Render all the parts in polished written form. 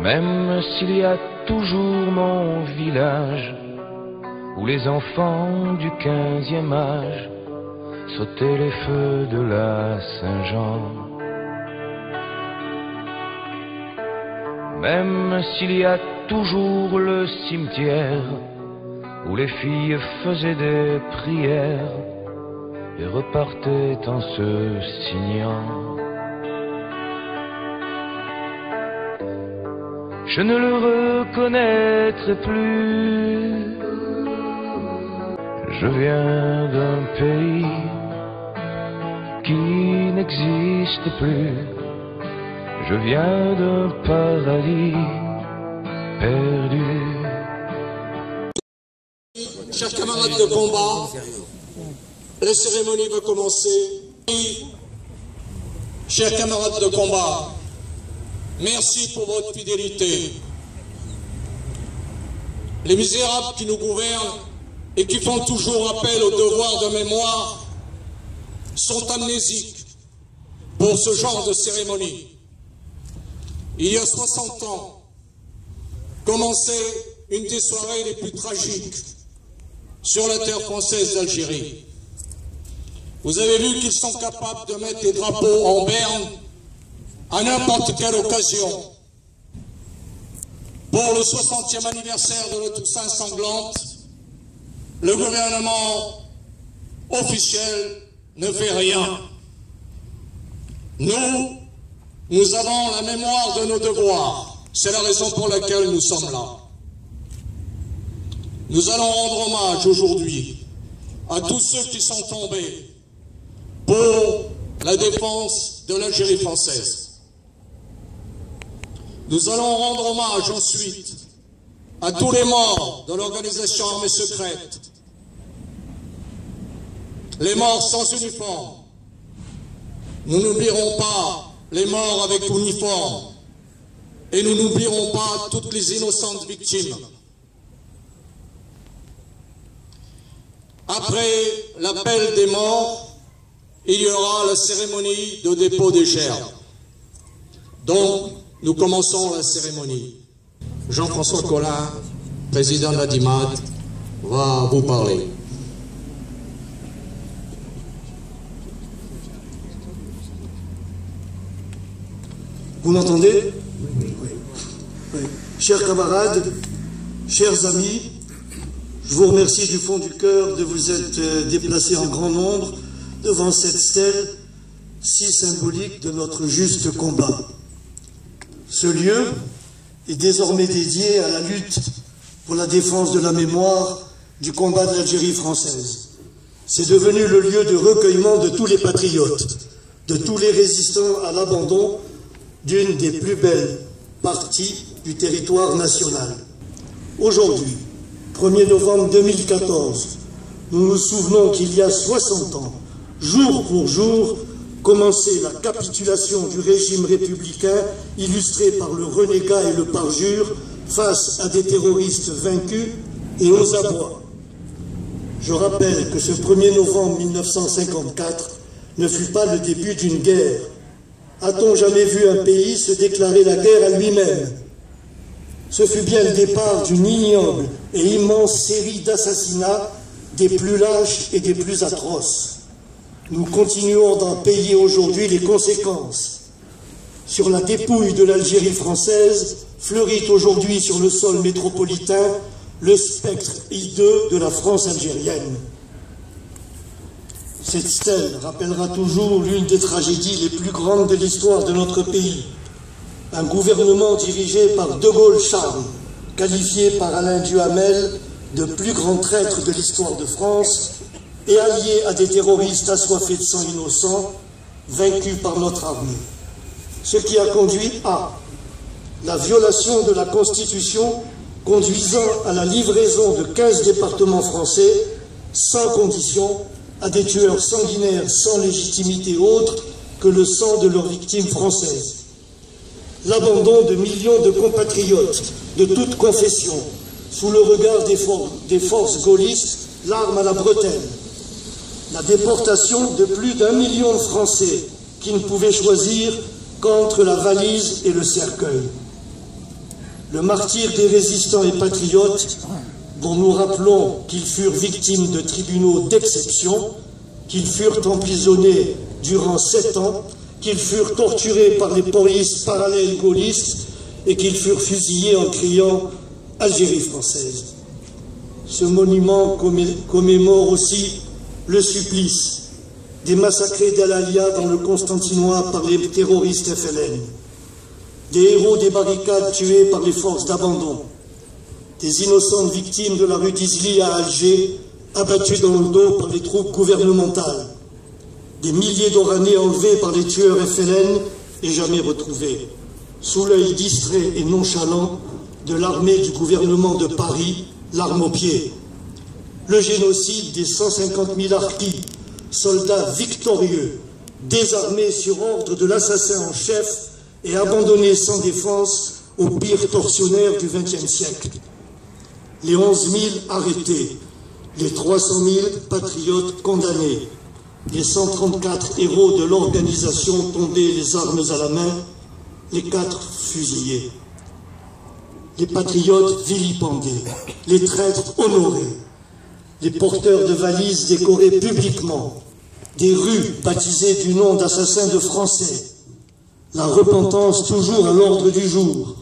Même s'il y a toujours mon village où les enfants du 15e âge sautaient les feux de la Saint-Jean. Même s'il y a toujours le cimetière où les filles faisaient des prières et repartaient en se signant. Je ne le reconnaîtrai plus. Je viens d'un pays qui n'existe plus. Je viens d'un paradis perdu. Chers camarades de combat, la cérémonie va commencer. Chers camarades de combat, merci pour votre fidélité. Les misérables qui nous gouvernent et qui font toujours appel au devoir de mémoire sont amnésiques pour ce genre de cérémonie. Il y a 60 ans, commençait une des soirées les plus tragiques sur la terre française d'Algérie. Vous avez vu qu'ils sont capables de mettre des drapeaux en berne à n'importe quelle occasion. Pour le 60e anniversaire de la Toussaint sanglante, le gouvernement officiel ne fait rien. Nous avons la mémoire de nos devoirs. C'est la raison pour laquelle nous sommes là. Nous allons rendre hommage aujourd'hui à tous ceux qui sont tombés pour la défense de l'Algérie française. Nous allons rendre hommage ensuite à tous les morts de l'organisation armée secrète, les morts sans uniforme. Nous n'oublierons pas les morts avec uniforme et nous n'oublierons pas toutes les innocentes victimes. Après l'appel des morts, il y aura la cérémonie de dépôt des gerbes. Donc, nous commençons la cérémonie. Jean-François Collin, président de la DIMAD, va vous parler. Vous m'entendez? Oui. Chers camarades, chers amis, je vous remercie du fond du cœur de vous être déplacés en grand nombre devant cette stèle si symbolique de notre juste combat. Ce lieu est désormais dédié à la lutte pour la défense de la mémoire du combat de l'Algérie française. C'est devenu le lieu de recueillement de tous les patriotes, de tous les résistants à l'abandon d'une des plus belles parties du territoire national. Aujourd'hui, 1er novembre 2014, nous nous souvenons qu'il y a 60 ans, jour pour jour, commençait la capitulation du régime républicain illustré par le renégat et le parjure face à des terroristes vaincus et aux abois. Je rappelle que ce 1er novembre 1954 ne fut pas le début d'une guerre. A-t-on jamais vu un pays se déclarer la guerre à lui-même? Ce fut bien le départ d'une ignoble et immense série d'assassinats des plus lâches et des plus atroces. Nous continuons d'en payer aujourd'hui les conséquences. Sur la dépouille de l'Algérie française fleurit aujourd'hui sur le sol métropolitain le spectre hideux de la France algérienne. Cette stèle rappellera toujours l'une des tragédies les plus grandes de l'histoire de notre pays. Un gouvernement dirigé par De Gaulle-Charles, qualifié par Alain Duhamel de plus grand traître de l'histoire de France et allié à des terroristes assoiffés de sang innocent, vaincus par notre armée. Ce qui a conduit à la violation de la Constitution conduisant à la livraison de 15 départements français sans condition à des tueurs sanguinaires sans légitimité autre que le sang de leurs victimes françaises. L'abandon de millions de compatriotes de toute confession sous le regard des forces gaullistes, l'arme à la bretelle. La déportation de plus d'1 million de Français qui ne pouvaient choisir qu'entre la valise et le cercueil. le martyre des résistants et patriotes, dont nous rappelons qu'ils furent victimes de tribunaux d'exception, qu'ils furent emprisonnés durant 7 ans, qu'ils furent torturés par les polices parallèles gaullistes et qu'ils furent fusillés en criant « Algérie française ». Ce monument commémore aussi le supplice des massacrés d'Al-Alia dans le Constantinois par les terroristes FLN, des héros des barricades tués par les forces d'abandon, des innocentes victimes de la rue d'Isly à Alger, abattues dans le dos par les troupes gouvernementales, des milliers d'Oranais enlevés par les tueurs FLN et jamais retrouvés, sous l'œil distrait et nonchalant de l'armée du gouvernement de Paris, l'arme au pied. Le génocide des 150 000 harkis, soldats victorieux, désarmés sur ordre de l'assassin en chef et abandonnés sans défense aux pires tortionnaires du XXe siècle. Les 11 000 arrêtés, les 300 000 patriotes condamnés, les 134 héros de l'organisation tombés les armes à la main, les 4 fusillés. Les patriotes vilipendés, les traîtres honorés, les porteurs de valises décorés publiquement, des rues baptisées du nom d'assassins de Français, la repentance toujours à l'ordre du jour,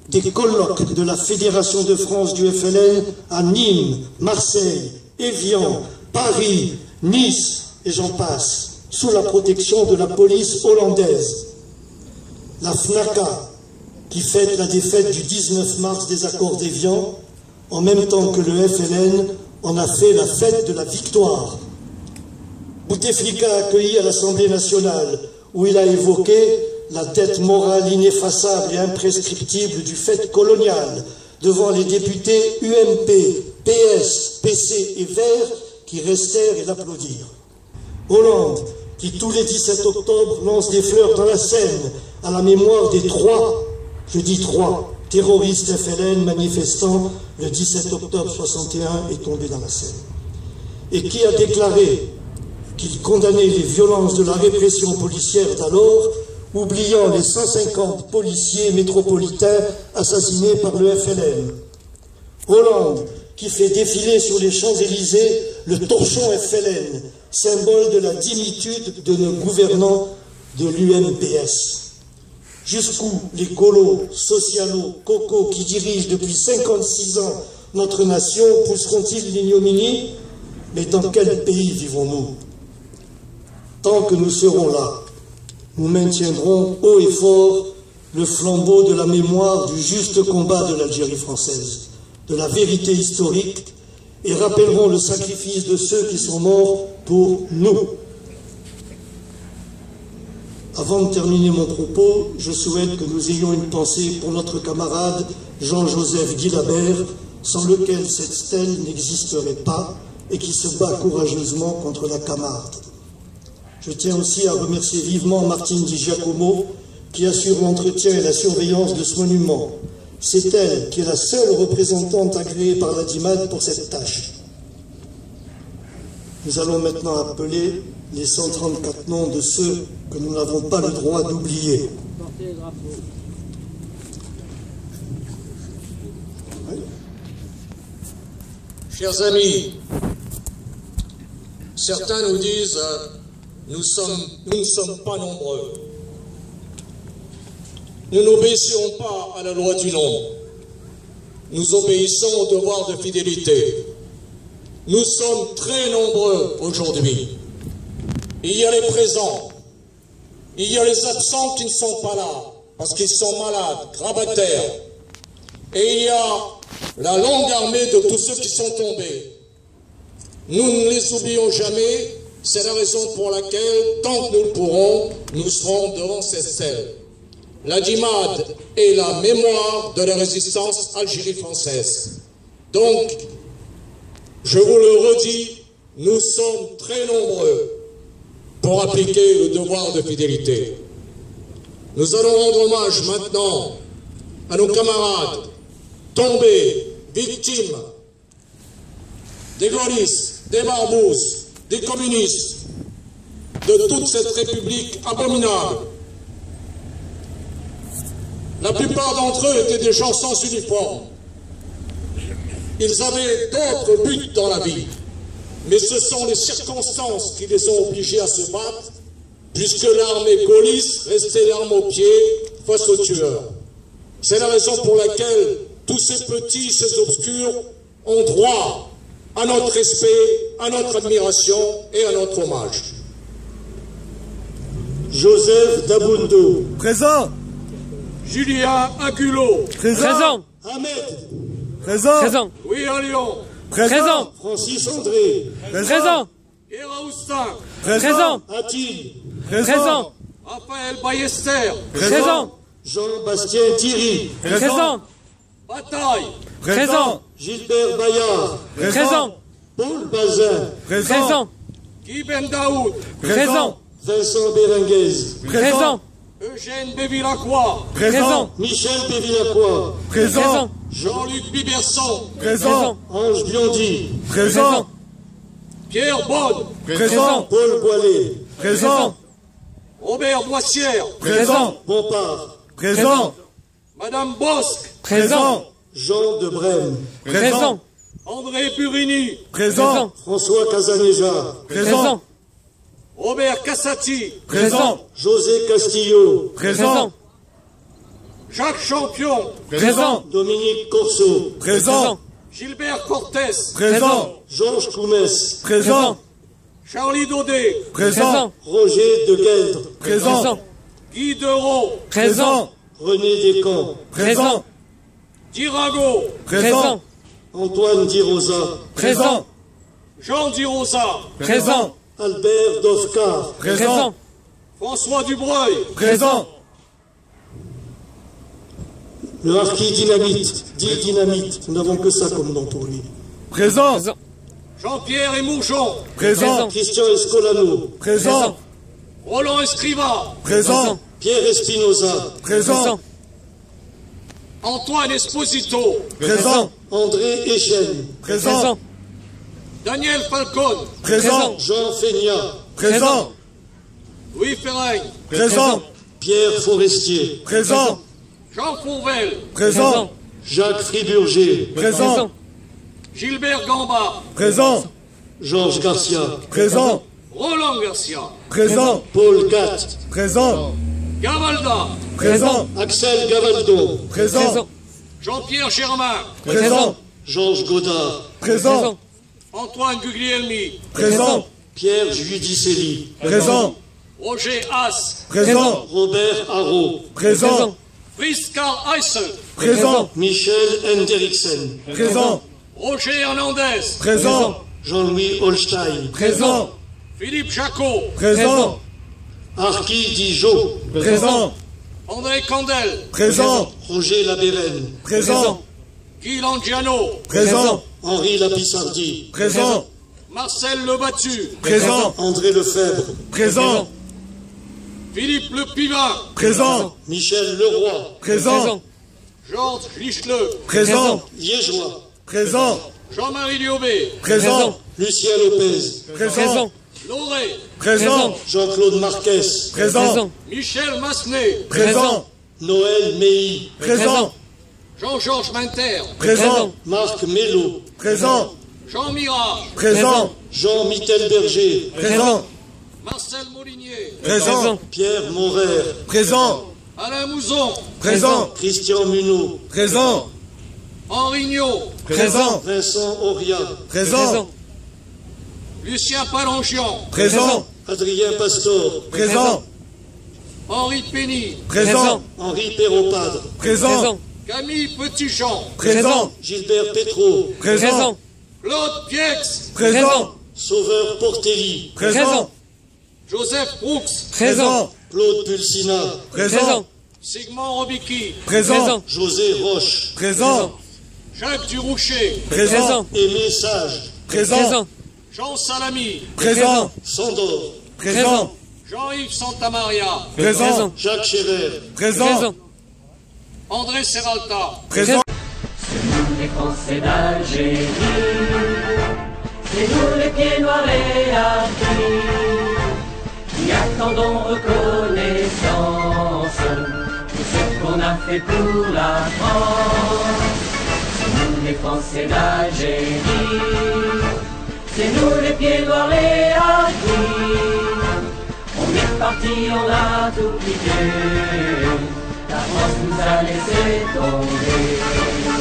des colloques de la Fédération de France du FLN à Nîmes, Marseille, Évian, Paris, Nice, et j'en passe, sous la protection de la police hollandaise. La FNACA, qui fête la défaite du 19 mars des accords d'Évian, en même temps que le FLN en a fait la fête de la victoire. Bouteflika a accueilli à l'Assemblée nationale, où il a évoqué la dette morale ineffaçable et imprescriptible du fait colonial devant les députés UMP, PS, PC et Verts qui restèrent et l'applaudirent. Hollande, qui tous les 17 octobre lance des fleurs dans la Seine à la mémoire des 3, je dis 3, terroristes FLN manifestants le 17 octobre 61 est tombé dans la Seine. Et qui a déclaré qu'il condamnait les violences de la répression policière d'alors, oubliant les 150 policiers métropolitains assassinés par le FLN. Hollande, qui fait défiler sur les Champs-Élysées le torchon FLN, symbole de la dignitude de nos gouvernants de l'UMPS. Jusqu'où les golos, socialos, cocos qui dirigent depuis 56 ans notre nation pousseront-ils l'ignominie? Mais dans quel pays vivons-nous? Tant que nous serons là, nous maintiendrons haut et fort le flambeau de la mémoire du juste combat de l'Algérie française, de la vérité historique, et rappellerons le sacrifice de ceux qui sont morts pour nous. Avant de terminer mon propos, je souhaite que nous ayons une pensée pour notre camarade Jean-Joseph Guilabert, sans lequel cette stèle n'existerait pas et qui se bat courageusement contre la Camarde. Je tiens aussi à remercier vivement Martine Di Giacomo, qui assure l'entretien et la surveillance de ce monument. C'est elle qui est la seule représentante agréée par la DIMAD pour cette tâche. Nous allons maintenant appeler les 134 noms de ceux que nous n'avons pas le droit d'oublier. Chers amis, certains nous disent nous ne sommes pas nombreux. Nous n'obéissons pas à la loi du nombre. Nous obéissons au devoir de fidélité. Nous sommes très nombreux aujourd'hui. Il y a les présents, il y a les absents qui ne sont pas là, parce qu'ils sont malades, grabataires. Et il y a la longue armée de tous ceux qui sont tombés. Nous ne les oublions jamais, c'est la raison pour laquelle, tant que nous le pourrons, nous serons devant ces stèles. La DIMAD est la mémoire de la résistance Algérie française. Donc, je vous le redis, nous sommes très nombreux pour appliquer le devoir de fidélité. Nous allons rendre hommage maintenant à nos camarades tombés, victimes des gaullistes, des barbouzes, des communistes, de toute cette république abominable. La plupart d'entre eux étaient des gens sans uniforme. Ils avaient d'autres buts dans la vie, mais ce sont les circonstances qui les ont obligés à se battre, puisque l'armée gaulliste restait l'arme au pied face aux tueurs. C'est la raison pour laquelle tous ces petits, ces obscurs, ont droit à notre respect, à notre admiration et à notre hommage. Joseph Dabundo. Présent. Julien Agulot. Présent. Ahmed. Présent. Présent. Louis Allion. Présent. Francis André. Présent. Ira Oustin. Présent. Attille. Présent. Raphaël Ballester. Présent. Jean-Bastien Thierry. Présent. Bataille. Présent. Gilbert Bayard. Présent. Paul Bazin. Présent. Guy Ben Daoud. Présent. Vincent Béringuez. Présent. Eugène Bévilacqua. Présent. Michel Bévilacqua. Présent. Jean-Luc Biberson. Présent. Ange Biondi. Présent. Pierre Bonne. Présent. Paul Boilet. Présent. Robert Boissière. Présent. Bompard. Présent. Madame Bosque. Présent. Jean de Brême. Présent. André Burini. Présent. François Casaneja. Présent. Robert Cassati. Présent. José Castillo. Présent. Jacques Champion. Présent. Dominique Corso. Présent. Gilbert Cortés. Présent. Georges Coumès. Présent. Charlie Daudet. Présent. Roger de Gueldre. Présent. Guy Dereau. Présent. René Descamps. Présent. Dirago. Présent. Antoine Di Rosa. Présent. Jean Di Rosa. Présent. Albert Dovcar. Présent. François Dubreuil. Présent. Le harki Dynamite. Dit Dynamite. Nous n'avons que ça comme nom pour lui. Présent. Jean-Pierre Émoujon. Présent. Christian Escolano. Présent. Roland Escriva. Présent. Pierre Espinoza. Présent. Antoine Esposito. Présent. André Echenne. Présent. Daniel Falcone. Présent. Jean Feigna. Présent. Louis Ferreigne. Présent. Pierre Forestier. Présent. Jean Fourvel. Présent. Jacques Friburger. Présent. Gilbert Gamba. Présent. Georges Garcia. Présent. Roland Garcia. Présent. Paul Gatt. Présent. Gavalda. Présent. Axel Gavaldon. Présent. Jean-Pierre Germain. Présent. Georges Godard. Présent. Antoine Guglielmi. Présent. Pierre Judicelli. Présent. Roger Haas. Présent. Robert Haro. Présent. Fritz Karl Eissel. Présent. Michel Hendriksen. Présent. Roger Hernandez. Présent. Jean-Louis Holstein. Présent. Philippe Jacot. Présent. Arki Dijon. Présent. André Candel. Présent. Roger Labérène. Présent. Guy Langiano. Présent. Henri Lapissardi. Présent. Marcel Lebattu. Présent. André Lefebvre. Présent. Philippe Le Pivin. Présent. Michel Leroy. Présent. Georges Licheleux. Présent. Liégeois. Présent. Jean-Marie Liobé. Présent. Lucien Lopez. Présent. Loré. Présent. Jean-Claude Marquez. Présent. Michel Massenet. Présent. Noël Meilly. Présent. Jean-Georges Minter. Présent. Marc Mello. Présent. Jean Mirage. Présent. Jean Mittelberger. Présent. Marcel Molinier. Présent. Pierre Maurer. Présent. Alain Mouzon. Présent. Christian Munot. Présent. Henri Niot. Présent. Vincent Auria. Présent. Lucien Palangian. Présent. Adrien Pastor. Présent. Henri Pény. Présent. Henri Perropadre. Présent. Camille Petitjean. Présent. Gilbert Petro. Présent. Claude Piex. Présent. Sauveur Portelli. Présent. Joseph Brooks. Présent. Claude Pulsina. Présent. Sigmund Robicki. Présent. José Roche. Présent. Jacques Duroucher. Présent. Aimé Sage. Présent. Jean Salami. Présent. Sandor. Présent. Jean-Yves Santamaria. Présent. Jacques Scherer. Présent. André Serralta. Présent. Les Français d'Algérie, c'est nous les pieds noirs et harkis, qui attendons reconnaissance de ce qu'on a a fait pour la France. C'est nous les Français d'Algérie, c'est nous les pieds noirs, les harkis. On est parti, on a tout quitté, la France nous a laissé tomber.